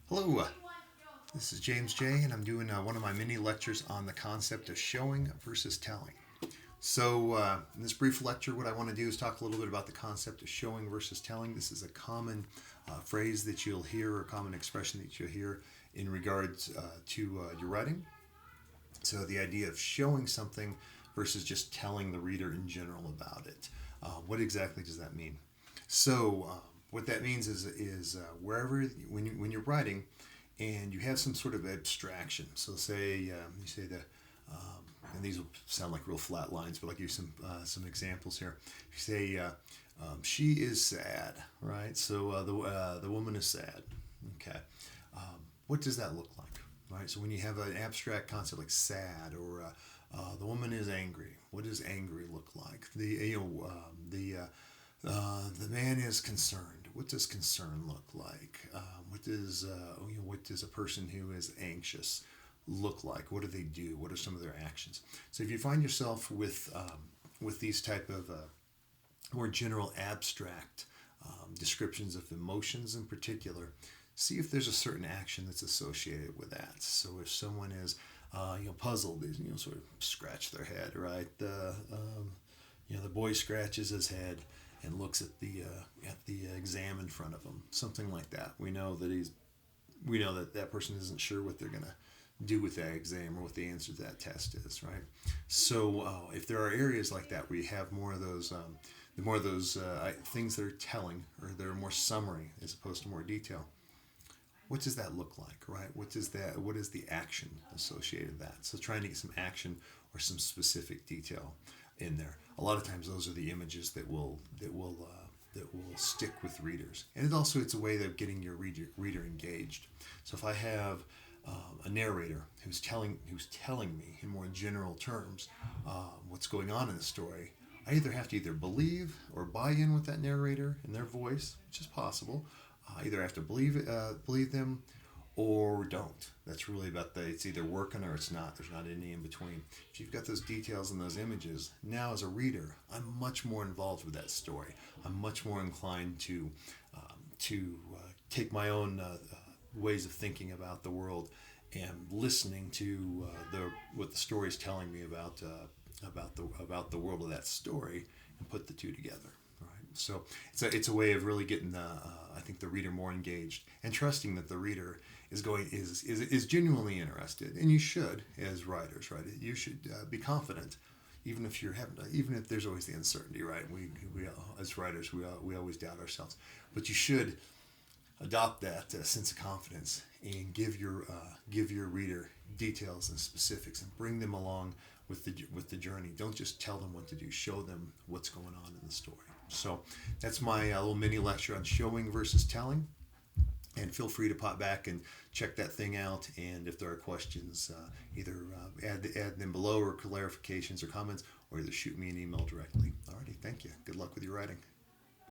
Hello, this is James J, and I'm doing one of my mini lectures on the concept of showing versus telling. So, in this brief lecture, what I want to do is talk a little bit about the concept of showing versus telling. This is a common phrase that you'll hear, or a common expression that you'll hear in regards to your writing. So, the idea of showing something versus just telling the reader in general about it. What exactly does that mean? So, what that means is wherever when you're writing, and you have some sort of abstraction. So, say you say and these will sound like real flat lines, but I'll give you some examples here. You say she is sad, right? So the woman is sad. Okay, what does that look like? Right. So when you have an abstract concept like sad or the woman is angry, what does angry look like? The man is concerned. What does concern look like? What does a person who is anxious look like? What do they do? What are some of their actions? So if you find yourself with these type of more general abstract descriptions of emotions in particular, see if there's a certain action that's associated with that. So if someone is puzzled, they sort of scratch their head, right? The boy scratches his head and looks at the exam in front of him, something like that. We know that person isn't sure what they're gonna do with that exam or what the answer to that test is, right? So if there are areas like that where you have more of those things that are telling, or they're more summary as opposed to more detail, what does that look like, right? What is the action associated with that? So trying to get some action or some specific detail in there. A lot of times those are the images that will stick with readers, and it's a way of getting your reader engaged. So if I have a narrator who's telling me in more general terms what's going on in the story, I either have to believe or buy in with that narrator and their voice, which is possible. I either have to believe them or don't. That's really it's either working or it's not. There's not any in between. If you've got those details and those images, now as a reader, I'm much more involved with that story. I'm much more inclined to take my own ways of thinking about the world and listening to what the story is telling me about the world of that story, and put the two together. So it's a way of really getting I think the reader more engaged and trusting that the reader is genuinely interested, and you should, as writers, right? You should be confident, even if there's always the uncertainty, right? We as writers we always doubt ourselves, but you should adopt that sense of confidence and give your reader details and specifics and bring them along with the journey. Don't just tell them what to do. Show them what's going on in the story. So that's my little mini lecture on showing versus telling. And feel free to pop back and check that thing out. And if there are questions, either add them below, or clarifications or comments, or either shoot me an email directly. Alrighty, thank you. Good luck with your writing.